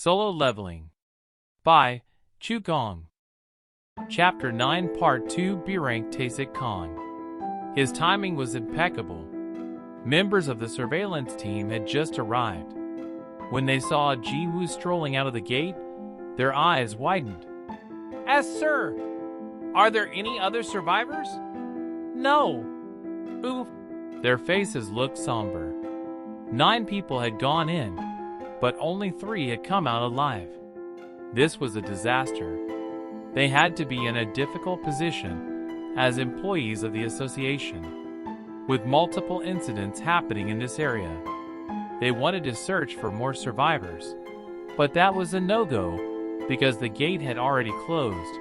Solo Leveling by Kang. Chapter 9 Part 2 B-Rank Taesik Kang. His timing was impeccable. Members of the surveillance team had just arrived. When they saw Ji-woo strolling out of the gate, their eyes widened. Sir, are there any other survivors? No. Oof. Their faces looked somber. 9 people had gone in, but only 3 had come out alive. This was a disaster. They had to be in a difficult position as employees of the association, with multiple incidents happening in this area. They wanted to search for more survivors, but that was a no-go because the gate had already closed.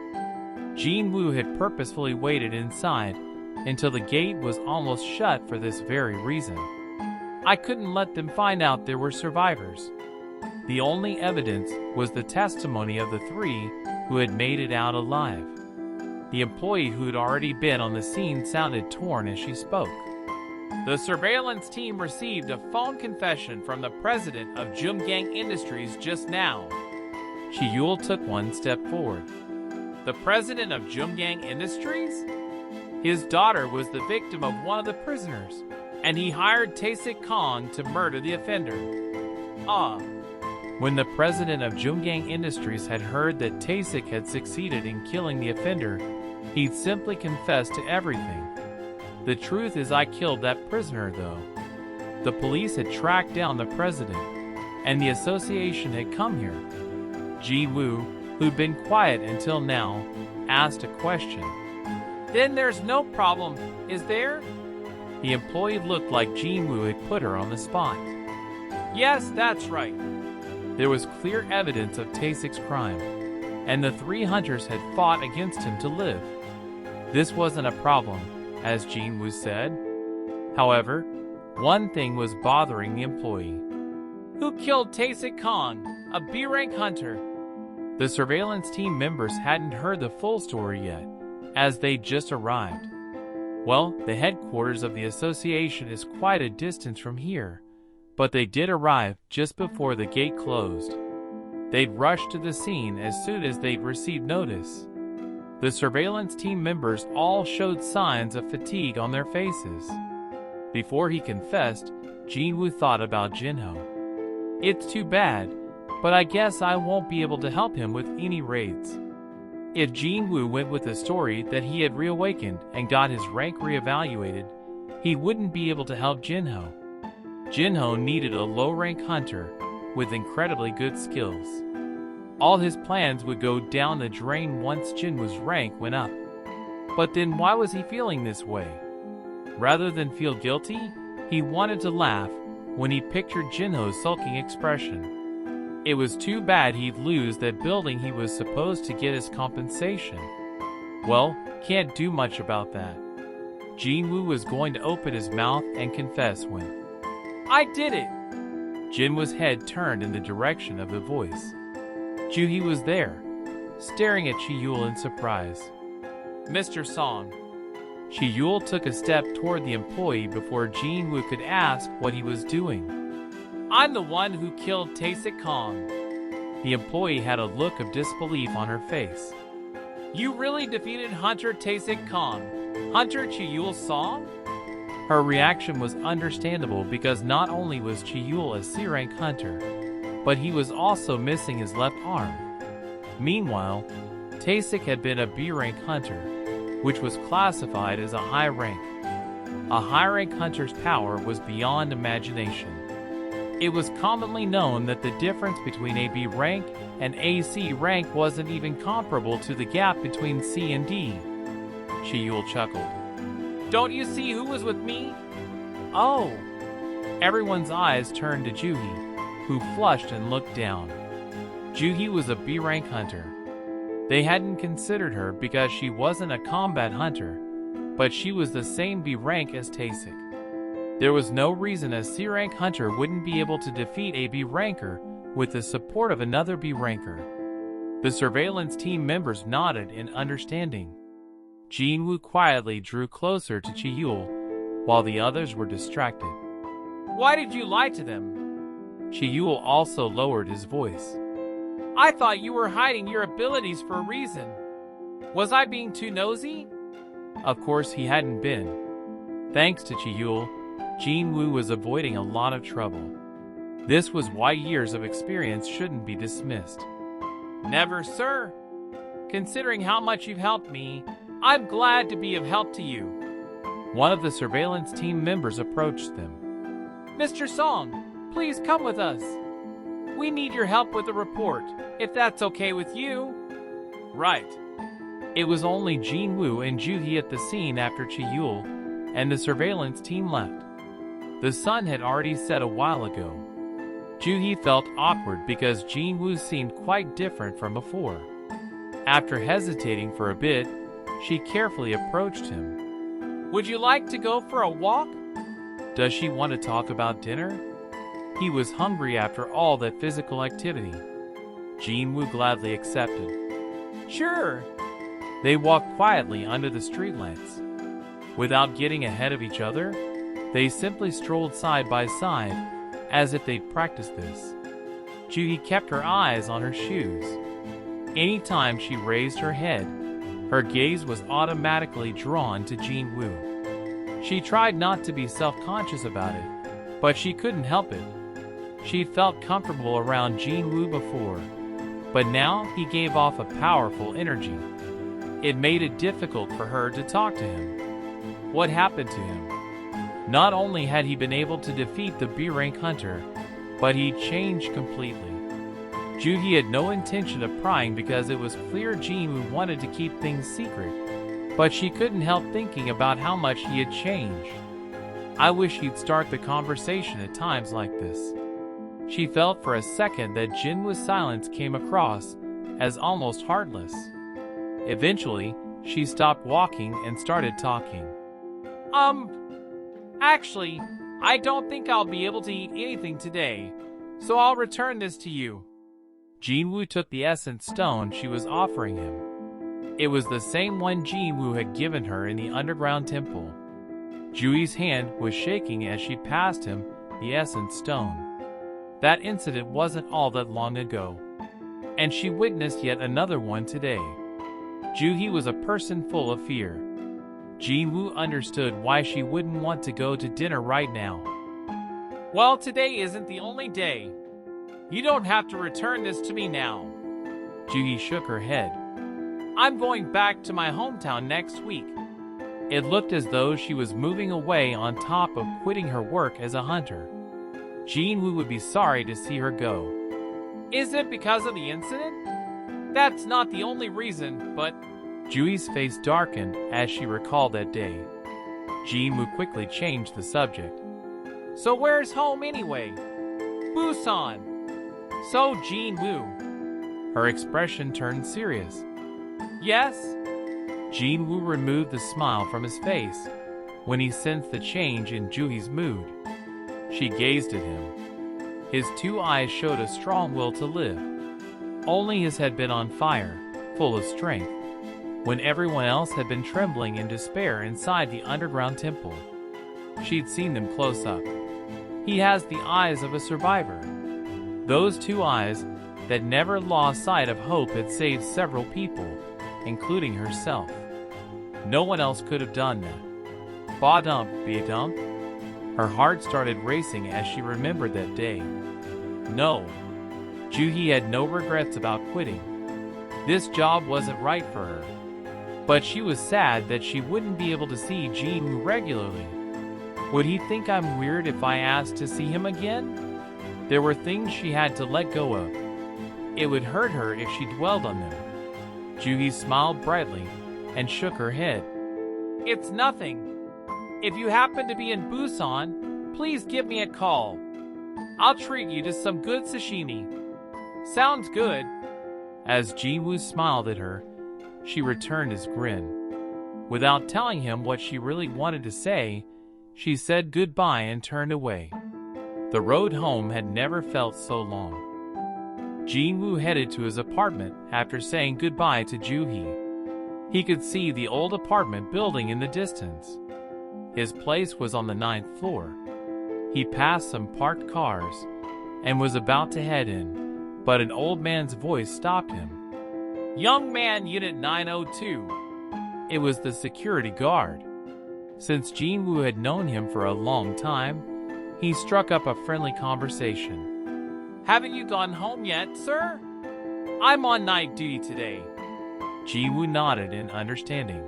Jin-woo had purposefully waited inside until the gate was almost shut for this very reason. I couldn't let them find out there were survivors. The only evidence was the testimony of the 3 who had made it out alive. The employee who had already been on the scene sounded torn as she spoke. The surveillance team received a phone confession from the president of Jumgang Industries just now. Chi-yul took one step forward. The president of Jumgang Industries? His daughter was the victim of one of the prisoners, and he hired Taesik Kang to murder the offender. When the president of Jumgang Industries had heard that Taesik had succeeded in killing the offender, he'd simply confessed to everything. The truth is I killed that prisoner, though. The police had tracked down the president, and the association had come here. Ji-woo, who'd been quiet until now, asked a question. Then there's no problem, is there? The employee looked like Ji-woo had put her on the spot. Yes, that's right. There was clear evidence of Taesik's crime, and the 3 hunters had fought against him to live. This wasn't a problem, as Jin-woo said. However, one thing was bothering the employee. Who killed Taesik Kang, a B-rank hunter? The surveillance team members hadn't heard the full story yet, as they'd just arrived. Well, the headquarters of the association is quite a distance from here, but they did arrive just before the gate closed. They'd rushed to the scene as soon as they'd received notice. The surveillance team members all showed signs of fatigue on their faces. Before he confessed, Jin-woo thought about Jinho. It's too bad, but I guess I won't be able to help him with any raids. If Jin-woo went with the story that he had reawakened and got his rank reevaluated, he wouldn't be able to help Jinho. Jinho needed a low-rank hunter with incredibly good skills. All his plans would go down the drain once Jinwoo's rank went up. But then why was he feeling this way? Rather than feel guilty, he wanted to laugh when he pictured Jinho's sulking expression. It was too bad he'd lose that building he was supposed to get as compensation. Well, can't do much about that. Jin-woo was going to open his mouth and confess when I did it! Jinwoo's head turned in the direction of the voice. Juhi was there, staring at Chi-yul in surprise. Mr. Song. Chi-yul took a step toward the employee before Jin-woo could ask what he was doing. I'm the one who killed Taesik Kang. The employee had a look of disbelief on her face. You really defeated Hunter Taesik Kang, Hunter Chi-yul Song? Her reaction was understandable because not only was Chi-yul a C-rank hunter, but he was also missing his left arm. Meanwhile, Taesik had been a B-rank hunter, which was classified as a high rank. A high-rank hunter's power was beyond imagination. It was commonly known that the difference between a B rank and a C rank wasn't even comparable to the gap between C and D. Chi-yul chuckled. Don't you see who was with me? Oh! Everyone's eyes turned to Juhi, who flushed and looked down. Juhi was a B-rank hunter. They hadn't considered her because she wasn't a combat hunter, but she was the same B rank as Taesik. There was no reason a C-rank hunter wouldn't be able to defeat a B ranker with the support of another B ranker. The surveillance team members nodded in understanding. Jin-woo quietly drew closer to Chi-yul, while the others were distracted. Why did you lie to them? Chi-yul also lowered his voice. I thought you were hiding your abilities for a reason. Was I being too nosy? Of course he hadn't been. Thanks to Chiyul, Jinwoo was avoiding a lot of trouble. This was why years of experience shouldn't be dismissed. Never, sir. Considering how much you've helped me, I'm glad to be of help to you. One of the surveillance team members approached them. Mr. Song, please come with us. We need your help with the report, if that's okay with you. Right. It was only Jinwoo and Juhee at the scene after Chiyul and the surveillance team left. The sun had already set a while ago. Juhee felt awkward because Jinwoo seemed quite different from before. After hesitating for a bit, she carefully approached him. Would you like to go for a walk? Does she want to talk about dinner? He was hungry after all that physical activity. Jinwoo gladly accepted. Sure. They walked quietly under the streetlights. Without getting ahead of each other, they simply strolled side by side, as if they'd practiced this. Juhee kept her eyes on her shoes. Anytime she raised her head, her gaze was automatically drawn to Jinwoo. She tried not to be self-conscious about it, but she couldn't help it. She'd felt comfortable around Jinwoo before, but now he gave off a powerful energy. It made it difficult for her to talk to him. What happened to him? Not only had he been able to defeat the B-rank hunter, but he'd changed completely. Juhee had no intention of prying because it was clear Jinwoo wanted to keep things secret, but she couldn't help thinking about how much he had changed. I wish he'd start the conversation at times like this. She felt for a second that Jinwoo's silence came across as almost heartless. Eventually, she stopped walking and started talking. Actually, I don't think I'll be able to eat anything today, so I'll return this to you. Jinwoo took the essence stone she was offering him. It was the same one Jinwoo had given her in the underground temple. Juhee's hand was shaking as she passed him the essence stone. That incident wasn't all that long ago, and she witnessed yet another one today. Juhee was a person full of fear. Jinwoo understood why she wouldn't want to go to dinner right now. Well, today isn't the only day. You don't have to return this to me now. Juhee shook her head. I'm going back to my hometown next week. It looked as though she was moving away on top of quitting her work as a hunter. Jinwoo would be sorry to see her go. Is it because of the incident? That's not the only reason, but... Juhee's face darkened as she recalled that day. Jinwoo quickly changed the subject. So where's home anyway? Busan. So Jinwoo. Her expression turned serious. Yes? Jinwoo removed the smile from his face when he sensed the change in Juhee's mood. She gazed at him. His two eyes showed a strong will to live. Only his had been on fire, full of strength, when everyone else had been trembling in despair inside the underground temple. She'd seen them close up. He has the eyes of a survivor. Those two eyes that never lost sight of hope had saved several people, including herself. No one else could have done that. Ba-dump, be-dump. Her heart started racing as she remembered that day. No. Juhee had no regrets about quitting. This job wasn't right for her. But she was sad that she wouldn't be able to see Jinwoo regularly. Would he think I'm weird if I asked to see him again? There were things she had to let go of. It would hurt her if she dwelled on them. Juhee smiled brightly and shook her head. It's nothing. If you happen to be in Busan, please give me a call. I'll treat you to some good sashimi. Sounds good. As Jinwoo smiled at her, she returned his grin. Without telling him what she really wanted to say, she said goodbye and turned away. The road home had never felt so long. Jinwoo headed to his apartment after saying goodbye to Juhee. He could see the old apartment building in the distance. His place was on the 9th floor. He passed some parked cars and was about to head in, but an old man's voice stopped him. "Young man, Unit 902. It was the security guard. Since Jinwoo had known him for a long time, he struck up a friendly conversation. "Haven't you gone home yet, sir? I'm on night duty today." Jinwoo nodded in understanding.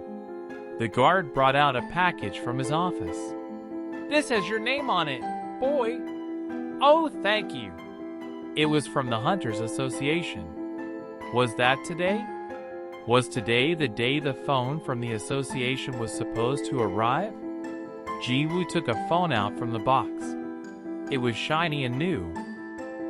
The guard brought out a package from his office. "This has your name on it, boy." "Oh, thank you." It was from the Hunters Association. Was that today? Was today the day the phone from the association was supposed to arrive? Jinwoo took a phone out from the box. It was shiny and new.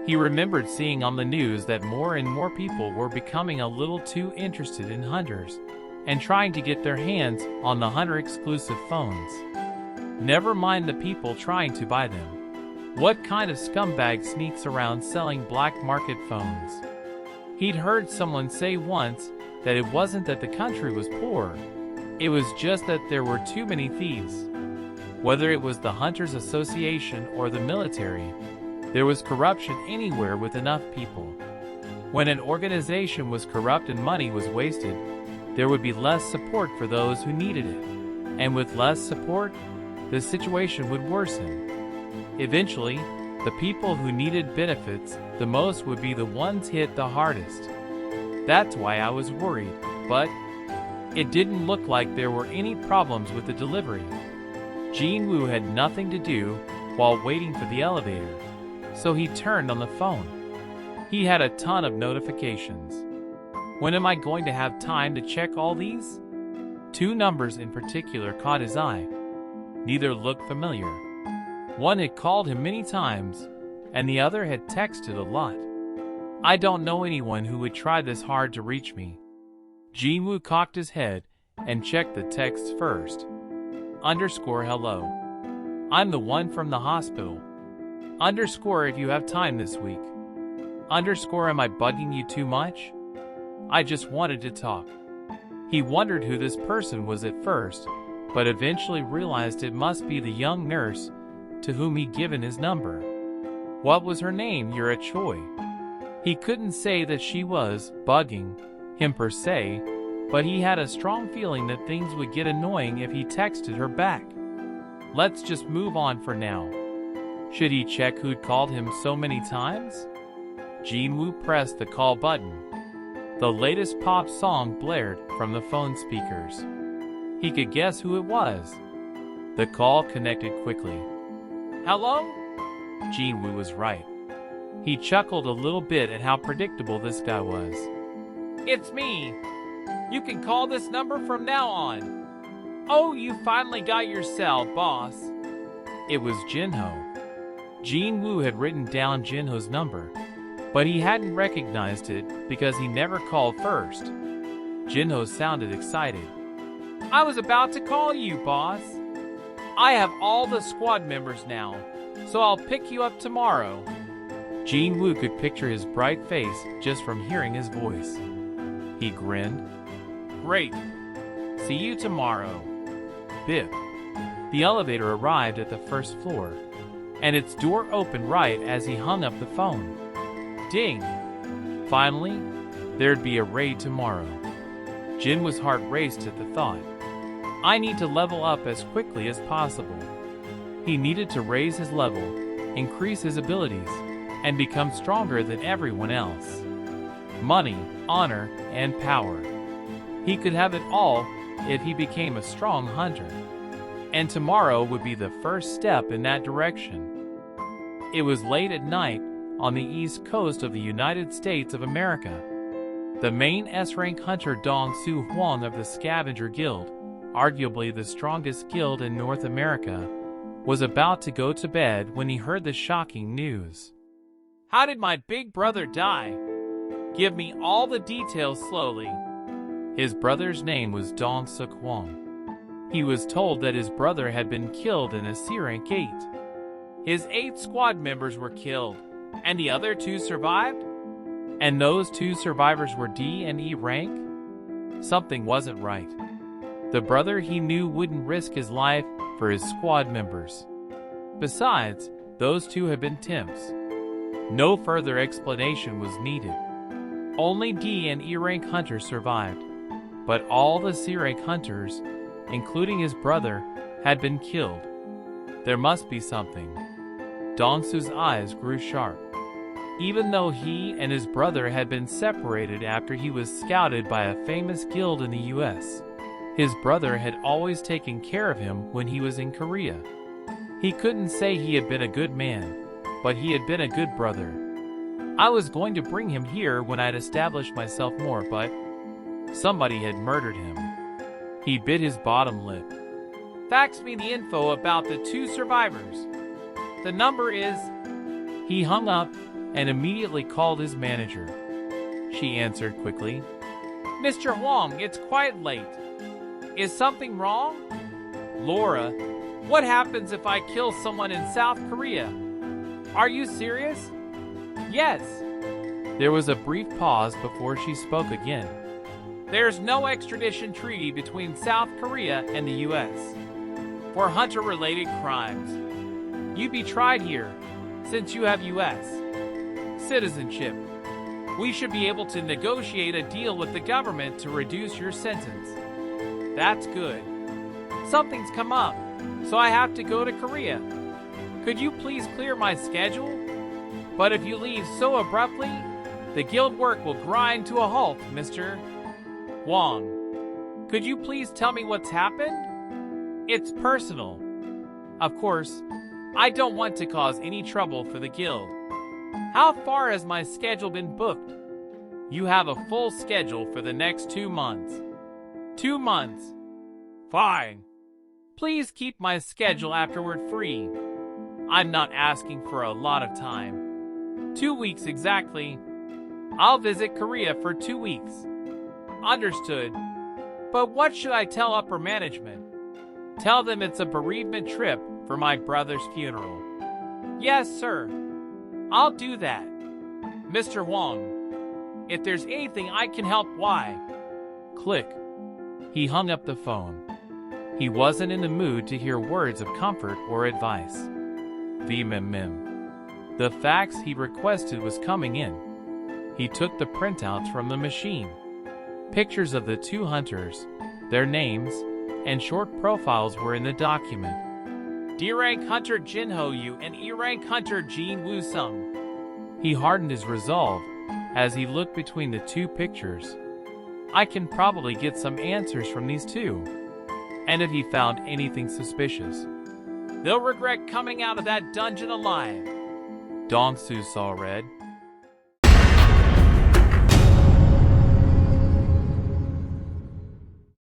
He remembered seeing on the news that more and more people were becoming a little too interested in hunters and trying to get their hands on the hunter-exclusive phones. Never mind the people trying to buy them. What kind of scumbag sneaks around selling black market phones? He'd heard someone say once that it wasn't that the country was poor, it was just that there were too many thieves. Whether it was the Hunters Association or the military, there was corruption anywhere with enough people. When an organization was corrupt and money was wasted, there would be less support for those who needed it. And with less support, the situation would worsen. Eventually, the people who needed benefits the most would be the ones hit the hardest. That's why I was worried, but it didn't look like there were any problems with the delivery. Jinwoo had nothing to do while waiting for the elevator, so he turned on the phone. He had a ton of notifications. When am I going to have time to check all these? Two numbers in particular caught his eye. Neither looked familiar. One had called him many times, and the other had texted a lot. I don't know anyone who would try this hard to reach me. Jinwoo cocked his head and checked the texts first. _hello. I'm the one from the hospital. _ if you have time this week. _ am I bugging you too much? I just wanted to talk. He wondered who this person was at first, but eventually realized it must be the young nurse to whom he'd given his number. What was her name, Yura Choi? He couldn't say that she was bugging him per se, but he had a strong feeling that things would get annoying if he texted her back. Let's just move on for now. Should he check who'd called him so many times? Jinwoo pressed the call button. The latest pop song blared from the phone speakers. He could guess who it was. The call connected quickly. Hello? Jinwoo was right. He chuckled a little bit at how predictable this guy was. It's me. You can call this number from now on. Oh, you finally got your cell, boss. It was Jinho. Jinwoo had written down Jinho's number, but he hadn't recognized it because he never called first. Jinho sounded excited. I was about to call you, boss. I have all the squad members now, so I'll pick you up tomorrow. Jinwoo could picture his bright face just from hearing his voice. He grinned. Great. See you tomorrow. Bip. The elevator arrived at the first floor, and its door opened right as he hung up the phone. Ding. Finally, there'd be a raid tomorrow. Jinwoo's heart raced at the thought. I need to level up as quickly as possible. He needed to raise his level, increase his abilities, and become stronger than everyone else. Money, honor, and power. He could have it all if he became a strong hunter. And tomorrow would be the first step in that direction. It was late at night on the east coast of the United States of America. The main S-rank hunter Dong Su Huang of the Scavenger Guild, arguably the strongest guild in North America, was about to go to bed when he heard the shocking news. How did my big brother die? Give me all the details slowly. His brother's name was Dong Suk Huang. He was told that his brother had been killed in a C-rank 8. His 8 squad members were killed, and the other 2 survived? And those 2 survivors were D and E rank? Something wasn't right. The brother he knew wouldn't risk his life for his squad members. Besides, those 2 had been temps. No further explanation was needed. Only D and E rank hunters survived, but all the C rank hunters, including his brother, had been killed. There must be something. Dong-su's eyes grew sharp. Even though he and his brother had been separated after he was scouted by a famous guild in the US, his brother had always taken care of him when he was in Korea. He couldn't say he had been a good man, but he had been a good brother. I was going to bring him here when I'd established myself more, but somebody had murdered him. He bit his bottom lip. Fax me the info about the 2 survivors. The number is... He hung up and immediately called his manager. She answered quickly. Mr. Huang, it's quite late. Is something wrong? Laura, what happens if I kill someone in South Korea? Are you serious? Yes. There was a brief pause before she spoke again. There's no extradition treaty between South Korea and the US for hunter-related crimes. You'd be tried here, since you have US citizenship. We should be able to negotiate a deal with the government to reduce your sentence. That's good. Something's come up, so I have to go to Korea. Could you please clear my schedule? But if you leave so abruptly, the guild work will grind to a halt, Mr. Huang. Could you please tell me what's happened? It's personal. Of course, I don't want to cause any trouble for the guild. How far has my schedule been booked? You have a full schedule for the next 2 months. 2 months. Fine. Please keep my schedule afterward free. I'm not asking for a lot of time. 2 weeks exactly. I'll visit Korea for 2 weeks. Understood. But what should I tell upper management? Tell them it's a bereavement trip for my brother's funeral. Yes, sir. I'll do that. Mr. Huang, if there's anything I can help, why? Click. He hung up the phone. He wasn't in the mood to hear words of comfort or advice. The fax he requested was coming in. He took the printouts from the machine. Pictures of the 2 hunters, their names, and short profiles were in the document. D-rank hunter Jin Ho-yu and E-rank hunter Jin Woo-sung. He hardened his resolve as he looked between the 2 pictures. I can probably get some answers from these 2. And if he found anything suspicious, they'll regret coming out of that dungeon alive. Dong-su saw red.